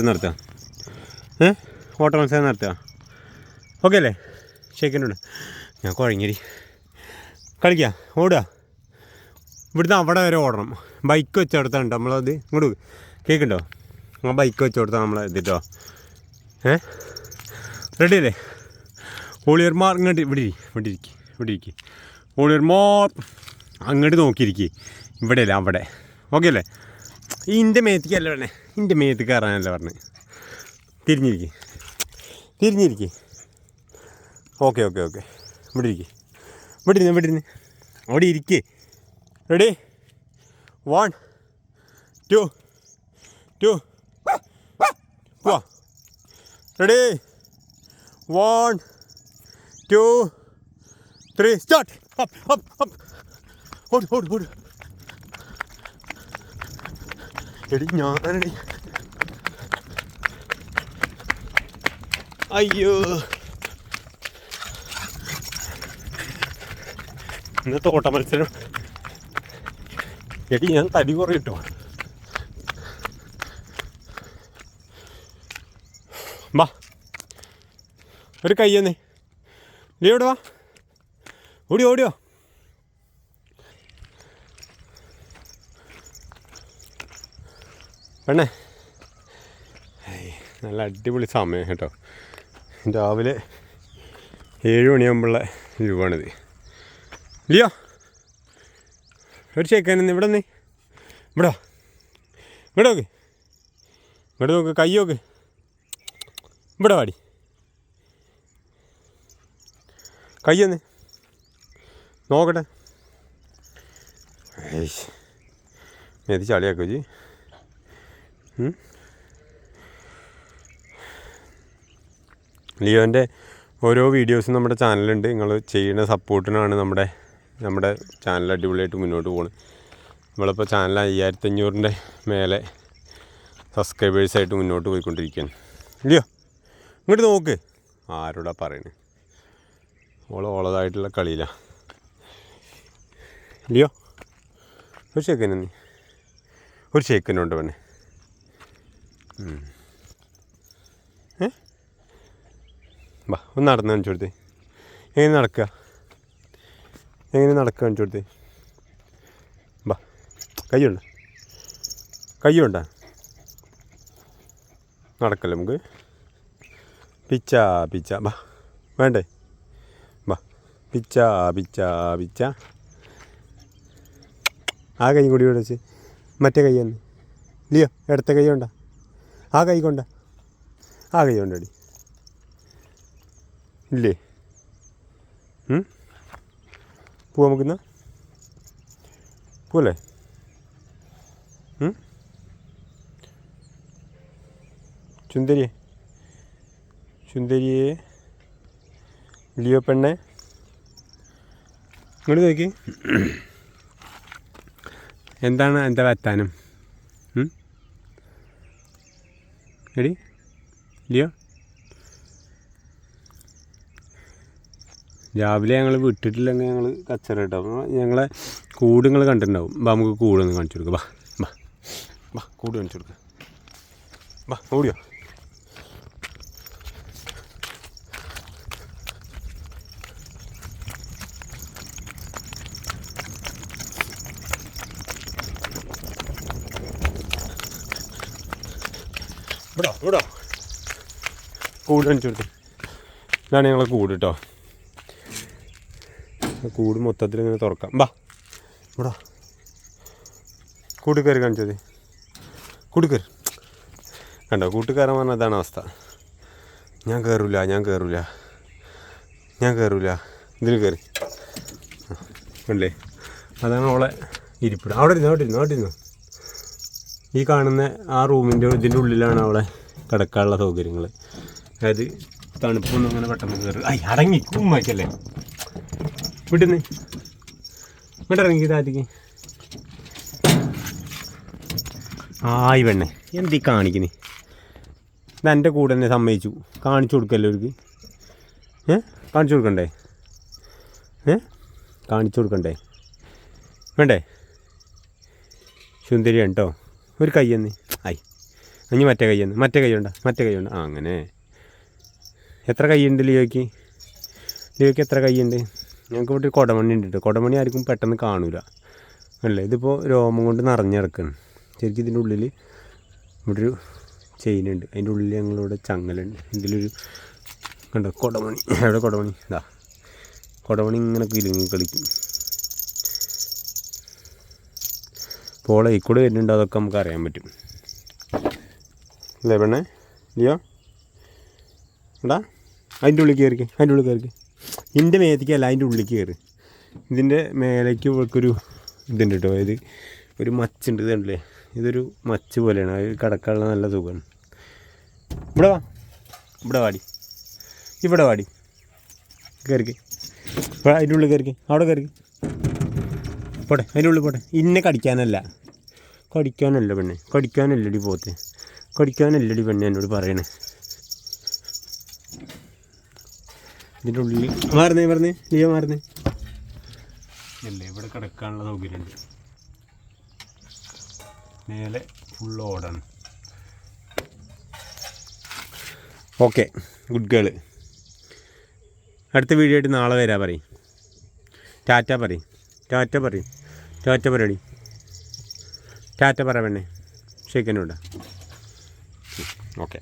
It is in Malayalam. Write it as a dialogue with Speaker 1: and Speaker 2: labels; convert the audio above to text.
Speaker 1: നടത്തുക, ഓട്ട മത്സരം നടത്തുക. ഓക്കെ അല്ലേ? ഷേക്കിനുണ്ട്. ഞാൻ കുഴങ്ങിരി കളിക്കുക, ഓടുക. ഇവിടുന്ന് അവിടെ വരെ ഓടണം. ബൈക്ക് വെച്ച് കൊടുത്താണ് നമ്മളത്. ഇങ്ങോട്ട് കേൾക്കുന്നുണ്ടോ? ആ ബൈക്ക് വെച്ച് കൊടുത്താൽ നമ്മൾ എത്തിട്ടോ. റെഡി അല്ലേ? ഓളിയർമാർ ഇങ്ങോട്ട് ഇവിടെ ഇരിക്കും. ഓളിയർമാർ അങ്ങോട്ട് നോക്കിയിരിക്കുക. ഇവിടെ അല്ല അവിടെ. ഓക്കെ അല്ലേ? ഇൻ്റെ മേത്തേക്കല്ല പറഞ്ഞേ, ഇൻ്റെ മേത്ത് കയറാനല്ല പറഞ്ഞത്. തിരിഞ്ഞിരിക്കുക. ഓക്കെ ഇവിടെ ഇരുന്ന് അവിടെ ഇരിക്കേ. റെഡി? 1 2 പോവാ. റെഡി? 1 2 3 സ്റ്റാർട്ട്. ഓട്. എടി ഞാനടി, അയ്യോ ഇന്നത്തെ ഓട്ട മത്സരം. എടി ഞാൻ തടി കുറേ കിട്ടോ. വാ, ഒരു കയ്യെന്നേ നീ ഇവിടെ വാ. ഓടിയോ പെണ്ണേ. നല്ല അടിപൊളി സമയം കേട്ടോ. രാവിലെ 7 മണിയാകുമ്പോഴുള്ള രൂപമാണിത്. ഇല്ലയോ? ഒരു ഷേക്കാനെന്ന് ഇവിടെ നോക്ക്, കൈ നോക്ക്. ഇവിടെ വാടി, കയ്യൊന്ന് നോക്കട്ടെ. മേതി ചളിയാക്കോ ജി. ലിയോൻ്റെ ഓരോ വീഡിയോസും നമ്മുടെ ചാനലുണ്ട്. നിങ്ങൾ ചെയ്യുന്ന സപ്പോർട്ടിനാണ് നമ്മുടെ ചാനൽ അടിപൊളിയായിട്ട് മുന്നോട്ട് പോകുന്നത്. നമ്മളിപ്പോൾ ചാനൽ 5500-ൻ്റെ മേലെ സബ്സ്ക്രൈബേഴ്സായിട്ട് മുന്നോട്ട് പോയിക്കൊണ്ടിരിക്കുകയാണ്. ഇല്ലയോ? ഇങ്ങോട്ട് നോക്ക്. ആരോടാ പറയുന്നത്? ഓളതായിട്ടുള്ള കളിയിലാണ്. ഇല്ലയോ? ഒരു ഷേക്കനുണ്ട് പെണ്ണെ. വാ, ഒന്ന് നടന്ന് കാണിച്ചു കൊടുത്തേ. എങ്ങനെ നടക്കുക കാണിച്ചു കൊടുത്തേ. വാ, കയ്യുണ്ടോ? നടക്കല്ലേ നമുക്ക്? പിച്ച വാ, വേണ്ടേ? വാ, പിച്ച. ആ കൈ കൂടി വിളിച്ച് മറ്റേ കൈ തന്നെ. ഇല്ലയോ? ഇടത്ത കൈ കൊണ്ടാ? ആ കൈ കൊണ്ടടി. ഇല്ലേ? പോവാ നമുക്കിന്നാ? പോവല്ലേ? ചുന്ദരിയെ ലിയോ പെണ്ണെ ഇങ്ങോട്ട് നോക്കി. എന്താണ് എൻ്റെ വർത്താനം? എടി ലിയോ, രാവിലെ ഞങ്ങൾ വിട്ടിട്ടില്ലെങ്കിൽ ഞങ്ങൾ കച്ചറ കേട്ടോ. അപ്പോൾ ഞങ്ങളെ കൂട് നിങ്ങൾ കണ്ടിട്ടുണ്ടാവും. നമുക്ക് കൂടൊന്ന് കാണിച്ചു കൊടുക്കുക. വാ കൂട് കാണിച്ചു കൊടുക്കുക. വാ, ഓടിയോ? വിടോ കൂട് കാണിച്ചു കൊടുത്ത്. ഇതാണ് ഞങ്ങളെ കൂട് കേട്ടോ. കൂട് മൊത്തത്തിൽ ഇങ്ങനെ തുറക്കാം. വാ ഇവിടെ കൂട്ട് കയറി കാണിച്ചത്. കണ്ടോ? കൂട്ടുകാരൻ പറഞ്ഞാൽ അതാണ് അവസ്ഥ. ഞാൻ കയറൂല ഇതിൽ കയറി അല്ലേ? അതാണ് അവളെ ഇരിപ്പിടം. അവിടെ ഇരുന്നു. ഈ കാണുന്ന ആ റൂമിൻ്റെ ഇതിൻ്റെ ഉള്ളിലാണ് അവളെ കിടക്കാനുള്ള സൗകര്യങ്ങൾ. അതായത് തണുപ്പൊന്നും അങ്ങനെ പെട്ടെന്ന് കയറി. അടങ്ങി ഉമ്മയ്ക്കല്ലേ? വിട്ടുന്ന് ഇവിടെ ഇറങ്ങി താത്തിക്ക്. പെണ്ണെ എന്തീ കാണിക്കുന്നേ? ഇതെൻ്റെ കൂടെ തന്നെ സമ്മതിച്ചു. കാണിച്ചു കൊടുക്കല്ലോ അവർക്ക്. കാണിച്ചു കൊടുക്കണ്ടേ? വേണ്ടേ? സുന്ദരിയാണ് കേട്ടോ. ഒരു കയ്യെന്ന് ഇനി മറ്റേ കൈയുണ്ട് ആ അങ്ങനെ. എത്ര കൈയുണ്ട് ലിയോയ്ക്ക് എത്ര കൈയുണ്ട്? ഞങ്ങൾക്ക് ഇവിടെ ഒരു കുടമണി ഉണ്ട് കേട്ടോ. കുടമണി ആർക്കും പെട്ടെന്ന് കാണൂല അല്ലേ. ഇതിപ്പോൾ രോമം കൊണ്ട് നിറഞ്ഞിറക്കണം. ശരിക്കും ഇതിൻ്റെ ഉള്ളിൽ ഇവിടെ ഒരു ചെയിനുണ്ട്. അതിൻ്റെ ഉള്ളിൽ ഞങ്ങളിവിടെ ചങ്ങലുണ്ട്. ഇതിലൊരു കണ്ടോ കുടമണി. എവിടെ കുടമണി? ഇതാ കുടമണി ഇങ്ങനെ കിലുങ്ങി കളിക്കും. പോളെ കൂടെ വരുന്നുണ്ട്, അതൊക്കെ നമുക്ക് അറിയാൻ പറ്റും അല്ലേ പെണ്ണേ ലിയോ? എടാ അതിൻ്റെ ഉള്ളിൽ കയറിക്ക്, ഇതിൻ്റെ മേത്തേക്കല്ല അതിൻ്റെ ഉള്ളിൽ കയറി. ഇതിൻ്റെ മേലേക്ക് ഇവർക്കൊരു ഇതുണ്ട് കേട്ടോ. ഇത് ഒരു മച്ചുണ്ട്, ഇതുണ്ടല്ലേ, ഇതൊരു മച്ച് പോലെയാണ്. അത് കിടക്കാനുള്ള നല്ല സുഖമാണ്. ഇവിടെ വാടി കയറിക്ക്. അതിൻ്റെ ഉള്ളിൽ കയറിക്ക്, അവിടെ കയറിക്ക്. പോട്ടെ അതിൻ്റെ ഉള്ളിൽ പോട്ടെ. ഇന്നെ കടിക്കാനല്ല പെണ്ണെ, കടിക്കാനല്ലടി പോത്തെ, കടിക്കാനല്ലടി പെണ്ണെ എന്നോട് പറയണേ. ഇതിൻ്റെ ഉള്ളിൽ മാറുന്നേ ലിയോ മാറുന്നേ അല്ലേ. ഇവിടെ കിടക്കാനുള്ള സൗകര്യമുണ്ട്. മേലെ ഫുൾ ഓടാണ്. Okay, good girl. അടുത്ത വീഡിയോ ആയിട്ട് നാളെ വരാൻ പറയും. ടാറ്റ പറയടി. ടാറ്റ പറ പെണ്ണേ. ഷേക്കനോടാ. ഓക്കെ.